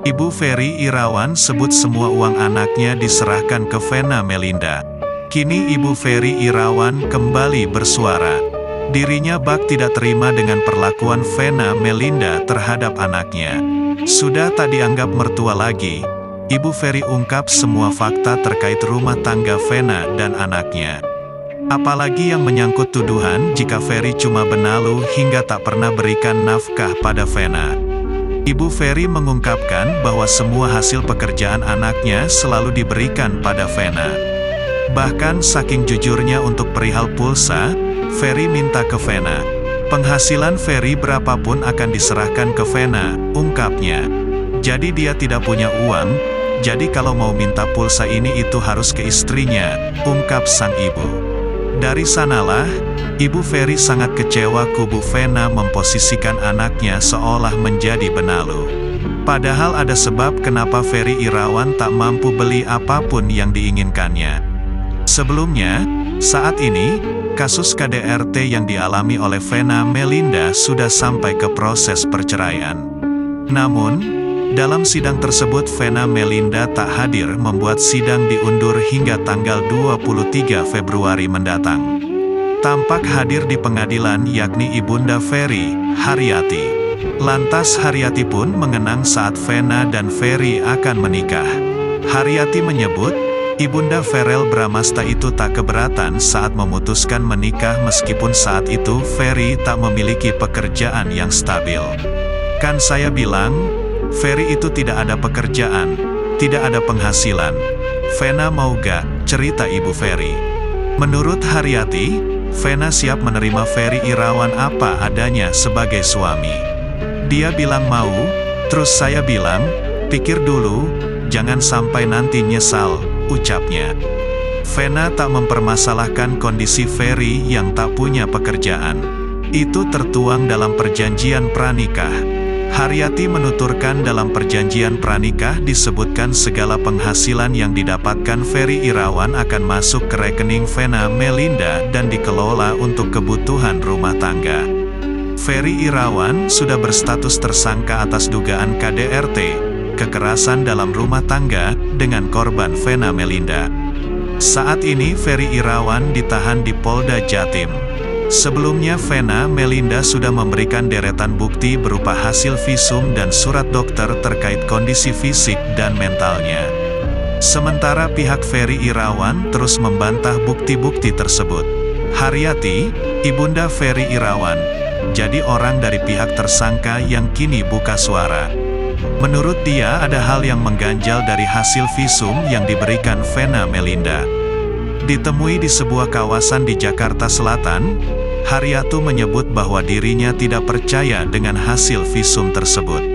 Ibu Ferry Irawan sebut semua uang anaknya diserahkan ke Vena Melinda. Kini Ibu Ferry Irawan kembali bersuara. Dirinya bak tidak terima dengan perlakuan Vena Melinda terhadap anaknya. Sudah tak dianggap mertua lagi, Ibu Ferry ungkap semua fakta terkait rumah tangga Vena dan anaknya. Apalagi yang menyangkut tuduhan jika Ferry cuma benalu hingga tak pernah berikan nafkah pada Vena. Ibu Ferry mengungkapkan bahwa semua hasil pekerjaan anaknya selalu diberikan pada Vena. Bahkan saking jujurnya untuk perihal pulsa, Ferry minta ke Vena. Penghasilan Ferry berapapun akan diserahkan ke Vena, ungkapnya. Jadi dia tidak punya uang, jadi kalau mau minta pulsa ini itu harus ke istrinya, ungkap sang ibu. Dari sanalah, Ibu Ferry sangat kecewa kubu Vena memposisikan anaknya seolah menjadi benalu. Padahal ada sebab kenapa Ferry Irawan tak mampu beli apapun yang diinginkannya. Sebelumnya, saat ini, kasus KDRT yang dialami oleh Vena Melinda sudah sampai ke proses perceraian. Namun, dalam sidang tersebut Vena Melinda tak hadir membuat sidang diundur hingga tanggal 23 Februari mendatang. Tampak hadir di pengadilan yakni Ibunda Ferry, Haryati. Lantas Haryati pun mengenang saat Vena dan Ferry akan menikah. Haryati menyebut, Ibunda Verrel Bramasta itu tak keberatan saat memutuskan menikah meskipun saat itu Ferry tak memiliki pekerjaan yang stabil. Kan saya bilang, Ferry itu tidak ada pekerjaan, tidak ada penghasilan. Vena mau gak? Cerita Ibu Ferry. Menurut Haryati, Vena siap menerima Ferry Irawan apa adanya sebagai suami. Dia bilang mau, terus saya bilang, pikir dulu, jangan sampai nanti nyesal, ucapnya. Vena tak mempermasalahkan kondisi Ferry yang tak punya pekerjaan. Itu tertuang dalam perjanjian pranikah. Haryati menuturkan dalam perjanjian pranikah disebutkan segala penghasilan yang didapatkan Ferry Irawan akan masuk ke rekening Vena Melinda dan dikelola untuk kebutuhan rumah tangga. Ferry Irawan sudah berstatus tersangka atas dugaan KDRT, kekerasan dalam rumah tangga, dengan korban Vena Melinda. Saat ini Ferry Irawan ditahan di Polda Jatim. Sebelumnya Vena Melinda sudah memberikan deretan bukti berupa hasil visum dan surat dokter terkait kondisi fisik dan mentalnya. Sementara pihak Ferry Irawan terus membantah bukti-bukti tersebut. Haryati, Ibunda Ferry Irawan, jadi orang dari pihak tersangka yang kini buka suara. Menurut dia ada hal yang mengganjal dari hasil visum yang diberikan Vena Melinda. Ditemui di sebuah kawasan di Jakarta Selatan, Haryati menyebut bahwa dirinya tidak percaya dengan hasil visum tersebut.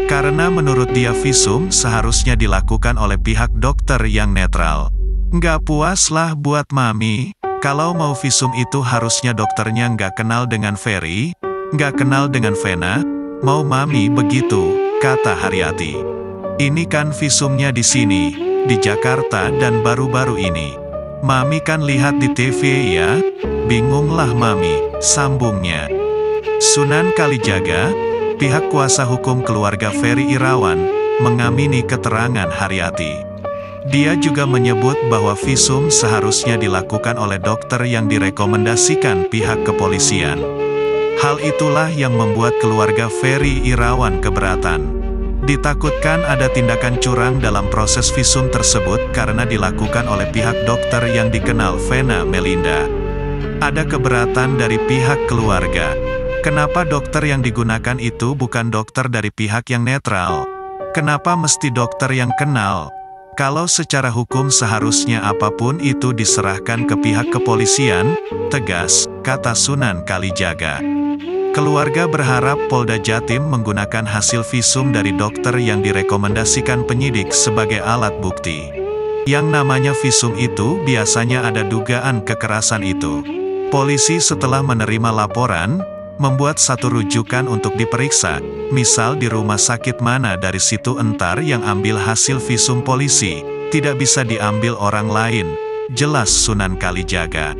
Karena menurut dia visum seharusnya dilakukan oleh pihak dokter yang netral. Nggak puas lah buat Mami, kalau mau visum itu harusnya dokternya nggak kenal dengan Ferry, nggak kenal dengan Vena, mau Mami begitu, kata Haryati. Ini kan visumnya di sini, di Jakarta dan baru-baru ini. Mami kan lihat di TV ya, bingunglah Mami, sambungnya. Sunan Kalijaga, pihak kuasa hukum keluarga Ferry Irawan, mengamini keterangan Haryati. Dia juga menyebut bahwa visum seharusnya dilakukan oleh dokter yang direkomendasikan pihak kepolisian. Hal itulah yang membuat keluarga Ferry Irawan keberatan. Ditakutkan ada tindakan curang dalam proses visum tersebut karena dilakukan oleh pihak dokter yang dikenal Vena Melinda. Ada keberatan dari pihak keluarga. Kenapa dokter yang digunakan itu bukan dokter dari pihak yang netral? Kenapa mesti dokter yang kenal? Kalau secara hukum seharusnya apapun itu diserahkan ke pihak kepolisian, tegas, kata Sunan Kalijaga. Keluarga berharap Polda Jatim menggunakan hasil visum dari dokter yang direkomendasikan penyidik sebagai alat bukti. Yang namanya visum itu biasanya ada dugaan kekerasan itu. Polisi setelah menerima laporan, membuat satu rujukan untuk diperiksa, misal di rumah sakit mana dari situ entar yang ambil hasil visum polisi, tidak bisa diambil orang lain, jelas Sunan Kalijaga.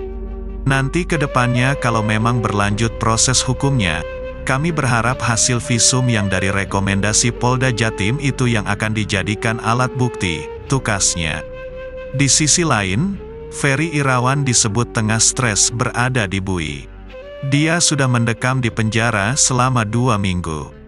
Nanti ke depannya kalau memang berlanjut proses hukumnya, Kami berharap hasil visum yang dari rekomendasi Polda Jatim itu yang akan dijadikan alat bukti, tukasnya. Di sisi lain, Ferry Irawan disebut tengah stres berada di Bui. Dia sudah mendekam di penjara selama 2 minggu.